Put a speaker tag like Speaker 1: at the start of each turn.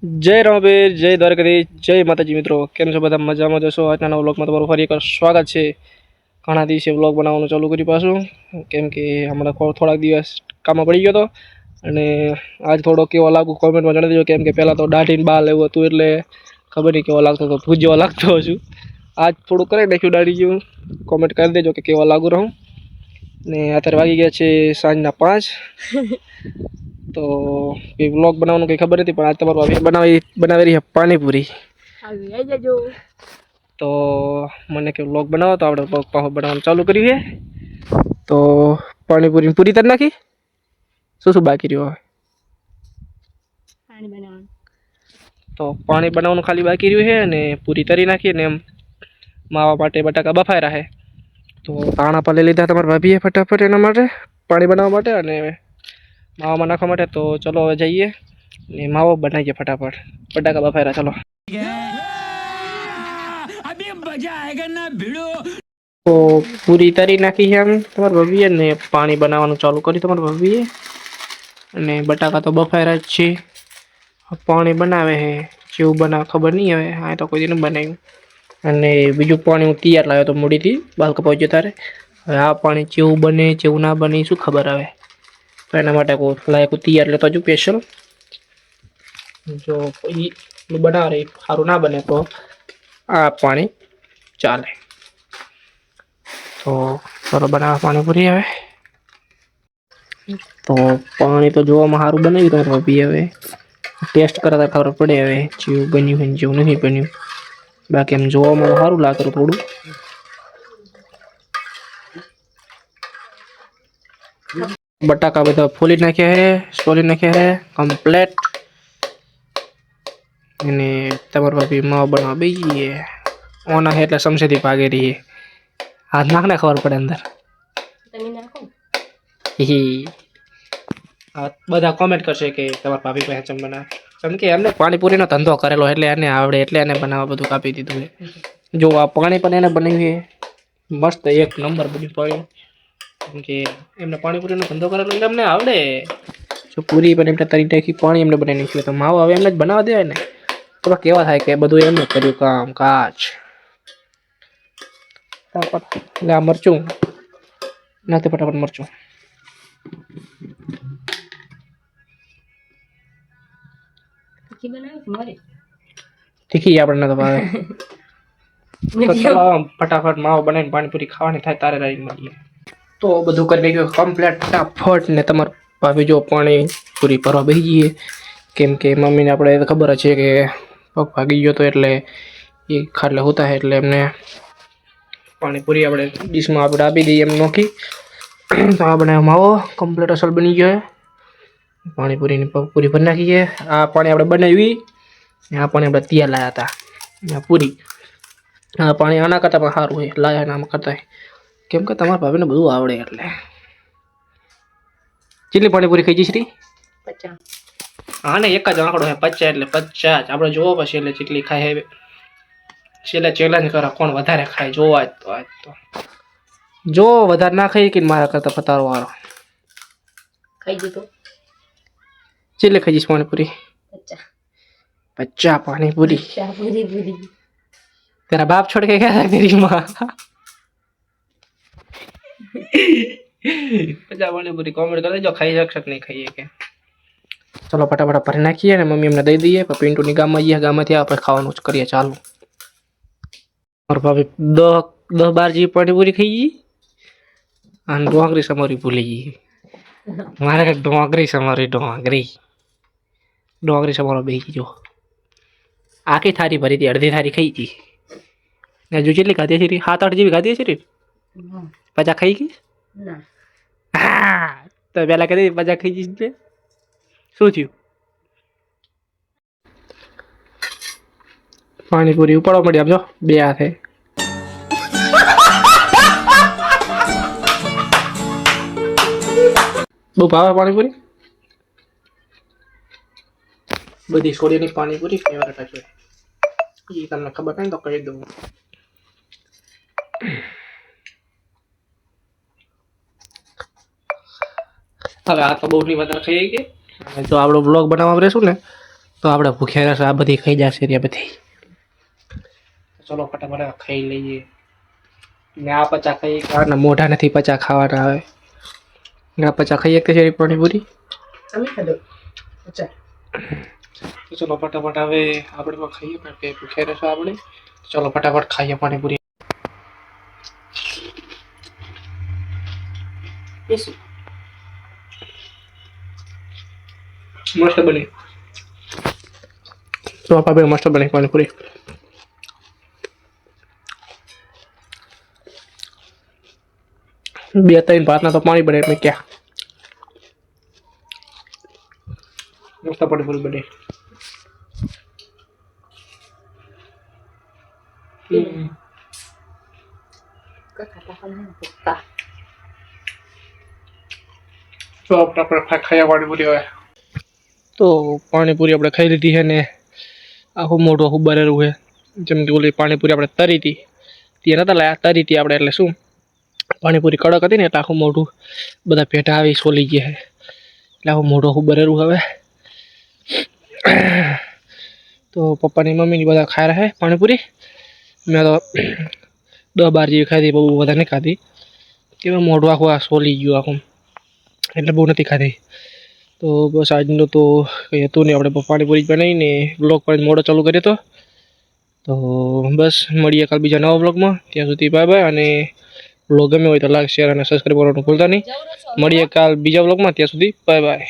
Speaker 1: जय रामबीर जय द्वारकाधीश जय माताजी मित्रों केम छो बधा मजामां जशो। आजना नवा व्लॉगमां तमारुं फरी एकવાર स्वागत है। घणा दिवसे व्लॉग बनावવાનું चालू કર્યું પાછું કેમ કે હમણાં થોડાક દિવસ કામમાં પડી ગયો તો અને આજ થોડો કેવો લાગુ કોમેન્ટમાં જણાવી દેજો કેમ કે પહેલાં તો દાઢીને બાલ એવું હતું એટલે ખબર નહીં કેવો લાગતો હતો, ભૂત જેવો લાગતો હશું। આજ થોડું કરી નાખ્યું દાઢી જેવું। કોમેન્ટ કરી દેજો કે કેવો લાગુ રહું। ને અત્યારે વાગી ગયા છે સાંજના 5। तो ये व्लॉग बनाने कई खबर नहीं, पर आज तमारो अभी बनावी रही है पानीपुरी। तो मैंने के व्लॉग बनाओ तो आपणे व्लॉग पाहो बनावવાનું चालू કર્યું है। तो पानीपुरी पूरी तर नाखी શું બાકી રહ્યું હવે?
Speaker 2: પાણી બનાવવાનું।
Speaker 1: તો પાણી બનાવવાનું ખાલી બાકી રહ્યું છે અને પૂરી તરી નાખી ને એમ માવા માટે બટાકા બફાયરા છે। તો તાણા પર લઈ લીધા તમારા ભાભીએ ફટાફટ એના માટે પાણી બનાવવા માટે અને मावा में नाखवा माटे। तो चलो हवे जाइए ने मावो बनाइए फटाफट, बटाका बफायरा। चलो अभी मजा आएगा ना भिड़ो। तो पूरी तरी नाखी है हम तमार भाभीए ने पानी बनावવાનું चालू કર્યું तमार भाभीए ने बटाका तो बफायरा ज छे। पानी बनावे है जेवुं बनावे खबर नहीं हवे, आ तो कोई दिन बनाव्યું અને બીજું પાણી હું તૈયાર લાવ્યો તો મૂડીથી બાલ કપાવજો તારે। હવે આ પાણી જેવું બને જેવું ના બને શું ખબર આવે। तो एना माटे को लायक तैयार लेता जो स्पेशल जो बना रही सारू ना बने तो आ पानी चाले। तो चलो बना पानी पूरी है। तो पानी तो जो सारू बनाव्યું तो भाभी हवे टेस्ट करा तो खबर पड़े हवे जेवुं बन्युं है जेवुं नहीं बन्युं। बाकी एम जोवामां सारू लागे थोड़ुं। बटाका बधा फूली नाख्या है, सोली नाख्या है कम्प्लेट। ने तमार भाभी मावा बनावा बेही है ओना है એટલે સમસેથી ભાગે રહી है। हाथ नाखने खबर पड़े अंदर
Speaker 2: તમે નાખો।
Speaker 1: ही બધા કોમેન્ટ કરશે કે તમાર ભાભી પાસે ચમ બના કેમ કે એમને પાણીપુરીનો ધંધો કરેલો એટલે એને આવડે એટલે એને બનાવવા બધું કાપી દીધું છે। જો આ પાણી પણ એને બનાવ્યું છે મસ્ત એક નંબર બન્યું પાણી કે એમને પાણીપુરીનો ધંધો કરેલો એટલે એમને આવડે। જો પૂરી પણ એમને તરી નાખી પાણી એમને બનાવી નાખ્યું તો માવો હવે એમને જ બનાવવા દેવાય ને। તો કેવા થાય કે બધું એમને કર્યું કામ કાજ। એટલે આ મરચું નાખી ફટાફટ મરચું
Speaker 2: તીખી બનાવી મારે
Speaker 1: તીખી આપણને તો ભાવે। તો ચલો ફટાફટ માવો બનાવીને પાણીપુરી ખાવાની થાય તારે રાઈ મળીએ। तो બધું કરી નાખ્યું કમ્પ્લીટ ફટાફટ ને તમાર ભાભી જો પાણી પૂરી ભરવા બેસી ગઈ કેમ કે મમ્મીને આપણે ખબર છે કે પગ ભાગી ગયો તો એટલે એ ખાટલે હોતા है એટલે એમને પાણીપુરી આપણે ડીશમાં આપણે આપી દઈએ એમ નોખી। તો આપણે માવો કમ્પ્લીટ અસલ બની ગયો है। પાણીપુરીની પૂરી ભરી નાખી છે। આ પાણી આપણે બનાવી આ પાણી આપણે તૈયાર લાયા હતા આ પૂરી આ પાણી આના કરતાં પણ સારું છે લાયા ના કરતાં કેમ કે તમારા ભાભીને બધું આવડે એટલે। કેટલી પાણીપુરી ખાઈ જઈશ રી?
Speaker 2: 50।
Speaker 1: હા ને એક જ આંકડો છે 50 એટલે 50 આપણે જોવો પછી એટલે જેટલી ખાય છે છેલ્લે ચેલેન્જ કરો કોણ વધારે ખાય જોવા જ તો આજ તો જો વધારે ના ખાઈ કે મારા કરતા પતારો વાળો
Speaker 2: ખાઈ દીધો।
Speaker 1: કેટલી ખાઈ જઈશ પાણીપુરી?
Speaker 2: 50।
Speaker 1: 50 पानीपुरी
Speaker 2: पूरी पूरी
Speaker 1: तेरा बाप छोड़ के गया था तेरी माँ। 50 पानीपुरी कमेंट कर देजो खाई शक नहीं खाइए के। चलो फटाफट भरी नाखीए ने मम्मी अमने दई दीए पिंटूनी गाममां गया गाममांथी आपणे खावानुं ज करीए चालू। और भाभी 10-12 जी पानीपुरी खाई गई अने डोंगरी समोरी भूली गई। मारे डोंगरी समोरी डोंगरी समोरो बेही जो आखी थारी भरी थी अर्धी थारी खाई थी ने जो जेटली खाधी हशे 7-8 जेवी खाधी हशे रे 50 खाई गई
Speaker 2: ना।
Speaker 1: हाँ तो पहला कहती 50 खाई गई એટલે શું થયું? પાણીપુરી ઉપાડવા મળી આપજો બે હાથે। બહુ ભાવે પાણીપુરી બધી છોડીની પાણીપુરી ફેવરેટ છે એ તમને ખબર નહીં તો કહી દઉં। હવે આ તો બહુ ની વધારે ખાઈ ગઈ। જો આપણો બ્લોગ બનાવવા રહેશું ને તો આપણે ભૂખ્યા રહેશે, આ બધી ખાઈ જશે રે બધી. ચલો ફટાફટ ખાઈ લઈએ. ને આ પચા ખાઈએ, કારના મોઢા નથી પચા ખાવાના આવે. આ પચા ખાઈએ કે છે પાણીપુરી.
Speaker 2: તમે ખાધો અચ્છા
Speaker 1: તો ચલો ફટાફટ હવે આપણે પણ ખાઈએ, કારણ કે ભૂખ્યા રહેશે આપણે. ચલો ફટાફટ ખાઈએ પાણીપુરી.
Speaker 2: બેસું
Speaker 1: મસ્ત બની. તો આપણે મસ્ત બની પાણીપુરી. બે ત્રણ ભાતના તો પાણી બને એટલે ક્યાં મસ્ત પાણીપુરી બને.
Speaker 2: પપ્પા
Speaker 1: તો આપણે ખાયા પાણીપુરી હવે. તો પાણીપુરી આપણે ખાઈ લીધી છે ને આખું મોઢું આખું બરેલું છે. જેમ કે ઓલી પાણીપુરી આપણે તરી હતી તે નતા લાયા, તરી હતી આપણે એટલે શું પાણીપુરી કડક હતી ને એટલે આખું મોઢું બધા ભેટા આવી સોલી ગયા છે એટલે આખું મોઢું આખું બરેલું હવે. તો પપ્પાની મમ્મીની બધા ખાઈ રહ્યા પાણીપુરી. મેં તો 10-12 જેવી ખાધી, બહુ વધારે નહીં ખાધી. કે મોઢું આખું આ સોલી ગયું આખું એટલે બહુ નથી ખાધી. તો બસ આજનું તો કંઈ હતું નહીં, આપણે પાણીપુરી જ બનાવીને બ્લોગ પર મોડો ચાલુ કર્યો હતો. તો બસ મળીએ કાલ બીજા નવા બ્લોગમાં. ત્યાં સુધી બાય બાય. અને બ્લોગ ગમ્યો હોય તો લાઈક શેર અને સબસ્ક્રાઈબ કરવાનું ભૂલતા નહીં. મળીએ કાલ બીજા બ્લોગમાં. ત્યાં સુધી બાય બાય.